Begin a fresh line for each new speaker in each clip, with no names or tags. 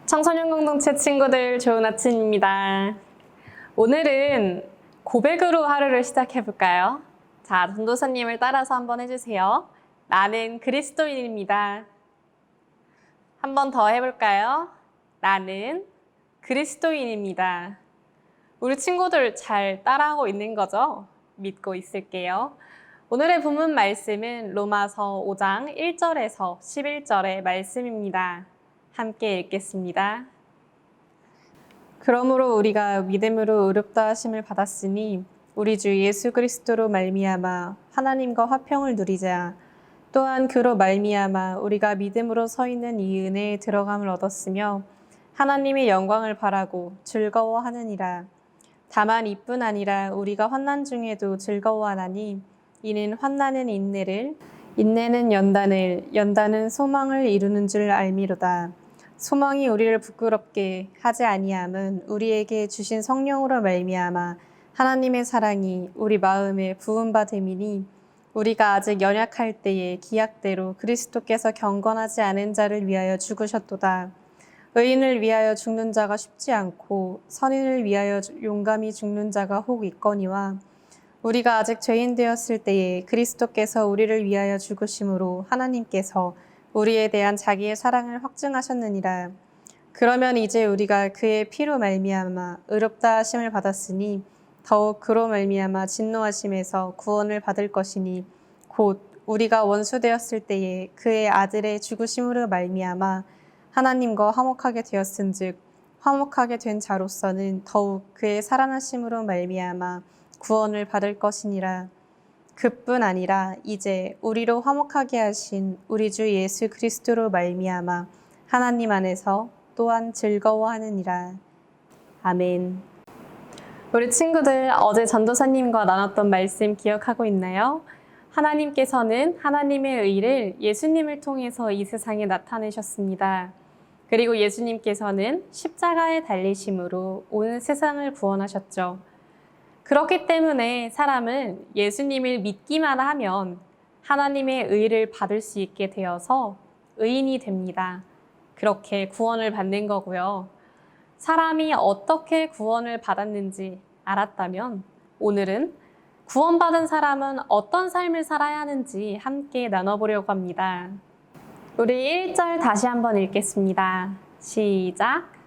청소년 공동체 친구들 좋은 아침입니다. 오늘은 고백으로 하루를 시작해 볼까요? 자, 전도사님을 따라서 한번 해주세요. 나는 그리스도인입니다. 한 번 더 해볼까요? 나는 그리스도인입니다. 우리 친구들 잘 따라하고 있는 거죠? 믿고 있을게요. 오늘의 본문 말씀은 로마서 5장 1절에서 11절의 말씀입니다. 함께 읽겠습니다. 그러므로 우리가 믿음으로 의롭다 하심을 받았으니 우리 주 예수 그리스도로 말미암아 하나님과 화평을 누리자. 또한 그로 말미암아 우리가 믿음으로 서 있는 이 은혜에 들어감을 얻었으며 하나님의 영광을 바라고 즐거워하느니라. 다만 이뿐 아니라 우리가 환난 중에도 즐거워하나니 이는 환난은 인내를, 인내는 연단을, 연단은 소망을 이루는 줄 알미로다. 소망이 우리를 부끄럽게 하지 아니함은 우리에게 주신 성령으로 말미암아 하나님의 사랑이 우리 마음에 부음받음이니 우리가 아직 연약할 때에 기약대로 그리스도께서 경건하지 않은 자를 위하여 죽으셨도다. 의인을 위하여 죽는 자가 쉽지 않고 선인을 위하여 용감히 죽는 자가 혹 있거니와 우리가 아직 죄인 되었을 때에 그리스도께서 우리를 위하여 죽으심으로 하나님께서 우리에 대한 자기의 사랑을 확증하셨느니라. 그러면 이제 우리가 그의 피로 말미암아 의롭다 하심을 받았으니 더욱 그로 말미암아 진노하심에서 구원을 받을 것이니 곧 우리가 원수 되었을 때에 그의 아들의 죽으심으로 말미암아 하나님과 화목하게 되었은즉 화목하게 된 자로서는 더욱 그의 살아나심으로 말미암아 구원을 받을 것이니라. 그뿐 아니라 이제 우리로 화목하게 하신 우리 주 예수 그리스도로 말미암아 하나님 안에서 또한 즐거워하느니라. 아멘. 우리 친구들 어제 전도사님과 나눴던 말씀 기억하고 있나요? 하나님께서는 하나님의 의를 예수님을 통해서 이 세상에 나타내셨습니다. 그리고 예수님께서는 십자가에 달리심으로 온 세상을 구원하셨죠. 그렇기 때문에 사람은 예수님을 믿기만 하면 하나님의 의를 받을 수 있게 되어서 의인이 됩니다. 그렇게 구원을 받는 거고요. 사람이 어떻게 구원을 받았는지 알았다면 오늘은 구원받은 사람은 어떤 삶을 살아야 하는지 함께 나눠보려고 합니다. 우리 1절 다시 한번 읽겠습니다. 시작!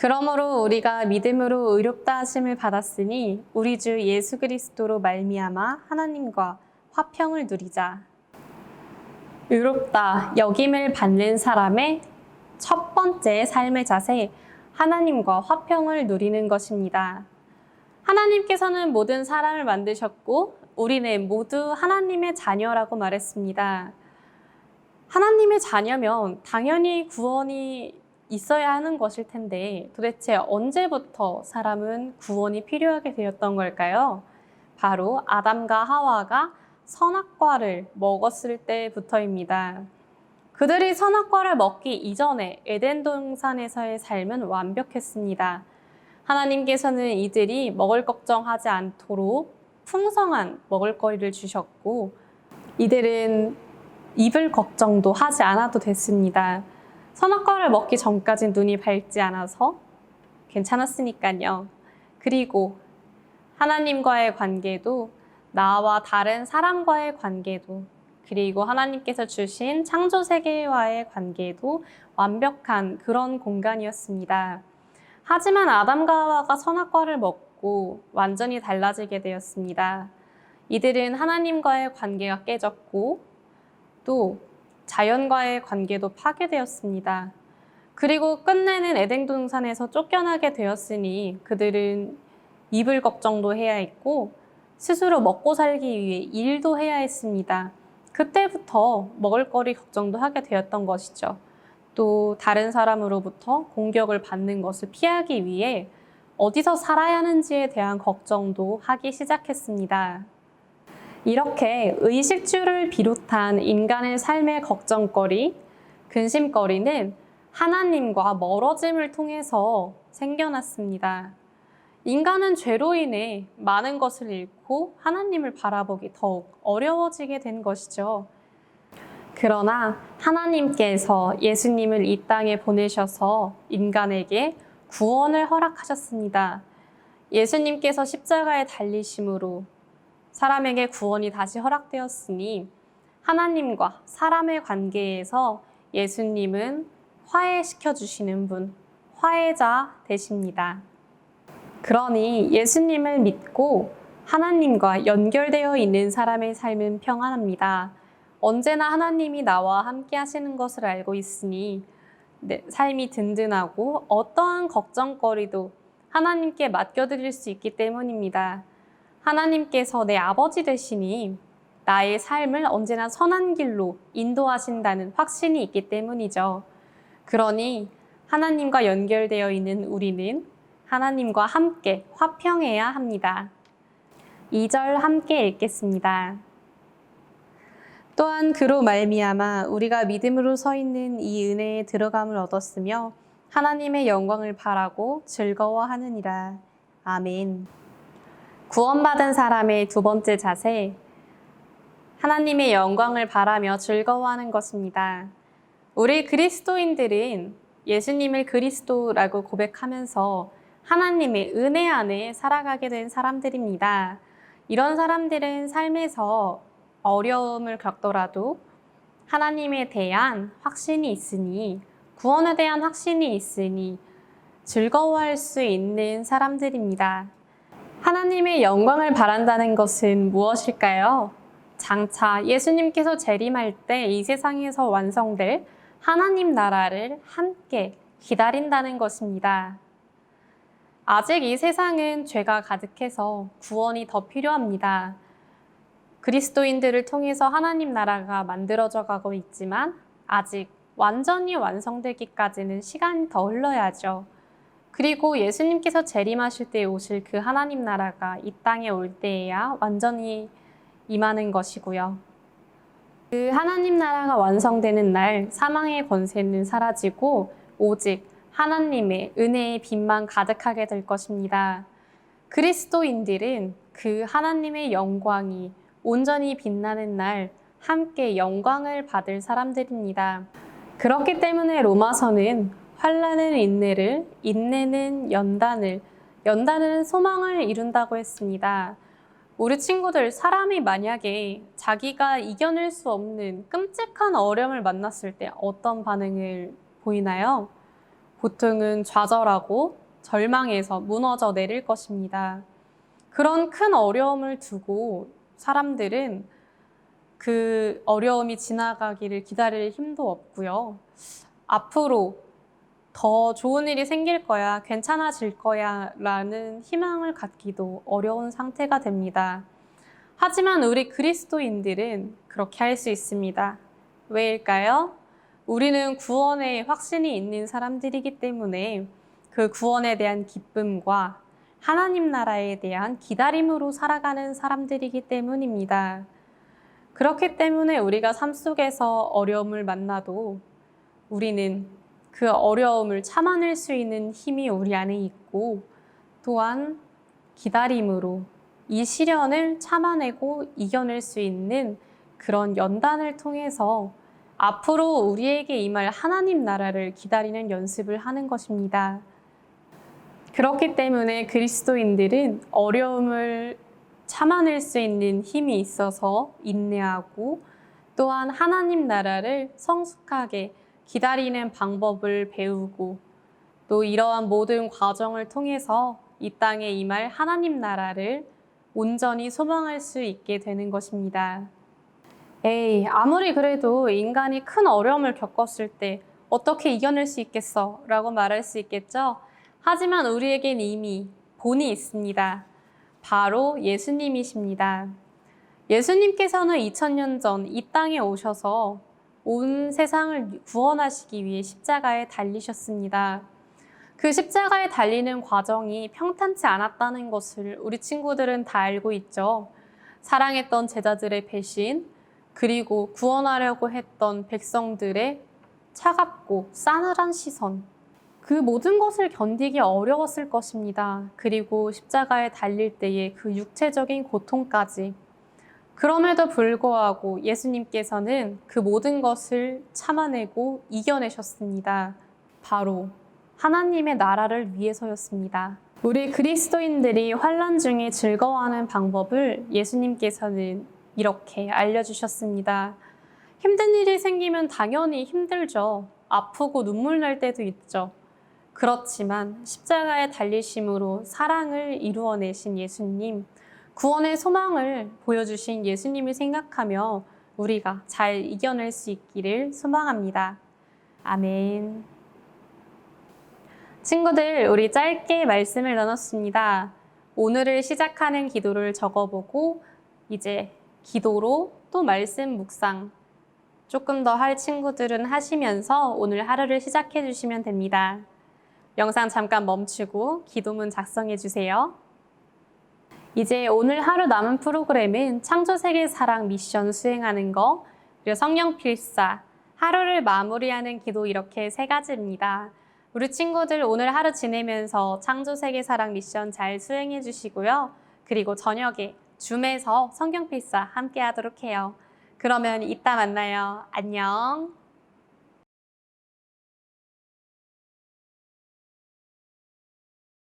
그러므로 우리가 믿음으로 의롭다 하심을 받았으니 우리 주 예수 그리스도로 말미암아 하나님과 화평을 누리자. 의롭다 여김을 받는 사람의 첫 번째 삶의 자세, 하나님과 화평을 누리는 것입니다. 하나님께서는 모든 사람을 만드셨고 우리는 모두 하나님의 자녀라고 말했습니다. 하나님의 자녀면 당연히 구원이 있어야 하는 것일 텐데 도대체 언제부터 사람은 구원이 필요하게 되었던 걸까요? 바로 아담과 하와가 선악과를 먹었을 때부터입니다. 그들이 선악과를 먹기 이전에 에덴 동산에서의 삶은 완벽했습니다. 하나님께서는 이들이 먹을 걱정하지 않도록 풍성한 먹을거리를 주셨고 이들은 입을 걱정도 하지 않아도 됐습니다. 선악과를 먹기 전까진 눈이 밝지 않아서 괜찮았으니까요. 그리고 하나님과의 관계도 나와 다른 사람과의 관계도 그리고 하나님께서 주신 창조 세계와의 관계도 완벽한 그런 공간이었습니다. 하지만 아담과 하와가 선악과를 먹고 완전히 달라지게 되었습니다. 이들은 하나님과의 관계가 깨졌고 또 자연과의 관계도 파괴되었습니다. 그리고 끝내는 에덴 동산에서 쫓겨나게 되었으니 그들은 입을 걱정도 해야 했고 스스로 먹고 살기 위해 일도 해야 했습니다. 그때부터 먹을거리 걱정도 하게 되었던 것이죠. 또 다른 사람으로부터 공격을 받는 것을 피하기 위해 어디서 살아야 하는지에 대한 걱정도 하기 시작했습니다. 이렇게 의식주를 비롯한 인간의 삶의 걱정거리, 근심거리는 하나님과 멀어짐을 통해서 생겨났습니다. 인간은 죄로 인해 많은 것을 잃고 하나님을 바라보기 더욱 어려워지게 된 것이죠. 그러나 하나님께서 예수님을 이 땅에 보내셔서 인간에게 구원을 허락하셨습니다. 예수님께서 십자가에 달리심으로 사람에게 구원이 다시 허락되었으니 하나님과 사람의 관계에서 예수님은 화해시켜 주시는 분, 화해자 되십니다. 그러니 예수님을 믿고 하나님과 연결되어 있는 사람의 삶은 평안합니다. 언제나 하나님이 나와 함께 하시는 것을 알고 있으니 내 삶이 든든하고 어떠한 걱정거리도 하나님께 맡겨드릴 수 있기 때문입니다. 하나님께서 내 아버지 되시니 나의 삶을 언제나 선한 길로 인도하신다는 확신이 있기 때문이죠. 그러니 하나님과 연결되어 있는 우리는 하나님과 함께 화평해야 합니다. 2절 함께 읽겠습니다. 또한 그로 말미암아 우리가 믿음으로 서 있는 이 은혜에 들어감을 얻었으며 하나님의 영광을 바라고 즐거워하느니라. 아멘. 구원받은 사람의 두 번째 자세, 하나님의 영광을 바라며 즐거워하는 것입니다. 우리 그리스도인들은 예수님을 그리스도라고 고백하면서 하나님의 은혜 안에 살아가게 된 사람들입니다. 이런 사람들은 삶에서 어려움을 겪더라도 하나님에 대한 확신이 있으니, 구원에 대한 확신이 있으니 즐거워할 수 있는 사람들입니다. 하나님의 영광을 바란다는 것은 무엇일까요? 장차 예수님께서 재림할 때 이 세상에서 완성될 하나님 나라를 함께 기다린다는 것입니다. 아직 이 세상은 죄가 가득해서 구원이 더 필요합니다. 그리스도인들을 통해서 하나님 나라가 만들어져 가고 있지만 아직 완전히 완성되기까지는 시간이 더 흘러야죠. 그리고 예수님께서 재림하실 때 오실 그 하나님 나라가 이 땅에 올 때에야 완전히 임하는 것이고요. 그 하나님 나라가 완성되는 날 사망의 권세는 사라지고 오직 하나님의 은혜의 빛만 가득하게 될 것입니다. 그리스도인들은 그 하나님의 영광이 온전히 빛나는 날 함께 영광을 받을 사람들입니다. 그렇기 때문에 로마서는 환난은 인내를, 인내는 연단을, 연단은 소망을 이룬다고 했습니다. 우리 친구들, 사람이 만약에 자기가 이겨낼 수 없는 끔찍한 어려움을 만났을 때 어떤 반응을 보이나요? 보통은 좌절하고 절망해서 무너져 내릴 것입니다. 그런 큰 어려움을 두고 사람들은 그 어려움이 지나가기를 기다릴 힘도 없고요. 앞으로 더 좋은 일이 생길 거야, 괜찮아질 거야 라는 희망을 갖기도 어려운 상태가 됩니다. 하지만 우리 그리스도인들은 그렇게 할 수 있습니다. 왜일까요? 우리는 구원의 확신이 있는 사람들이기 때문에 그 구원에 대한 기쁨과 하나님 나라에 대한 기다림으로 살아가는 사람들이기 때문입니다. 그렇기 때문에 우리가 삶 속에서 어려움을 만나도 우리는 그 어려움을 참아낼 수 있는 힘이 우리 안에 있고 또한 기다림으로 이 시련을 참아내고 이겨낼 수 있는 그런 연단을 통해서 앞으로 우리에게 임할 하나님 나라를 기다리는 연습을 하는 것입니다. 그렇기 때문에 그리스도인들은 어려움을 참아낼 수 있는 힘이 있어서 인내하고 또한 하나님 나라를 성숙하게 기다리는 방법을 배우고 또 이러한 모든 과정을 통해서 이 땅에 임할 하나님 나라를 온전히 소망할 수 있게 되는 것입니다. 아무리 그래도 인간이 큰 어려움을 겪었을 때 어떻게 이겨낼 수 있겠어? 라고 말할 수 있겠죠? 하지만 우리에겐 이미 본이 있습니다. 바로 예수님이십니다. 예수님께서는 2000년 전 이 땅에 오셔서 온 세상을 구원하시기 위해 십자가에 달리셨습니다. 그 십자가에 달리는 과정이 평탄치 않았다는 것을 우리 친구들은 다 알고 있죠. 사랑했던 제자들의 배신, 그리고 구원하려고 했던 백성들의 차갑고 싸늘한 시선, 그 모든 것을 견디기 어려웠을 것입니다. 그리고 십자가에 달릴 때의 그 육체적인 고통까지. 그럼에도 불구하고 예수님께서는 그 모든 것을 참아내고 이겨내셨습니다. 바로 하나님의 나라를 위해서였습니다. 우리 그리스도인들이 환난 중에 즐거워하는 방법을 예수님께서는 이렇게 알려주셨습니다. 힘든 일이 생기면 당연히 힘들죠. 아프고 눈물 날 때도 있죠. 그렇지만 십자가에 달리심으로 사랑을 이루어내신 예수님, 구원의 소망을 보여주신 예수님을 생각하며 우리가 잘 이겨낼 수 있기를 소망합니다. 아멘. 친구들, 우리 짧게 말씀을 나눴습니다. 오늘을 시작하는 기도를 적어보고 이제 기도로 또 말씀 묵상 조금 더 할 친구들은 하시면서 오늘 하루를 시작해 주시면 됩니다. 영상 잠깐 멈추고 기도문 작성해 주세요. 이제 오늘 하루 남은 프로그램은 창조세계 사랑 미션 수행하는 거, 그리고 성령 필사, 하루를 마무리하는 기도 이렇게 3가지입니다. 우리 친구들 오늘 하루 지내면서 창조세계 사랑 미션 잘 수행해 주시고요. 그리고 저녁에 줌에서 성경 필사 함께 하도록 해요. 그러면 이따 만나요. 안녕.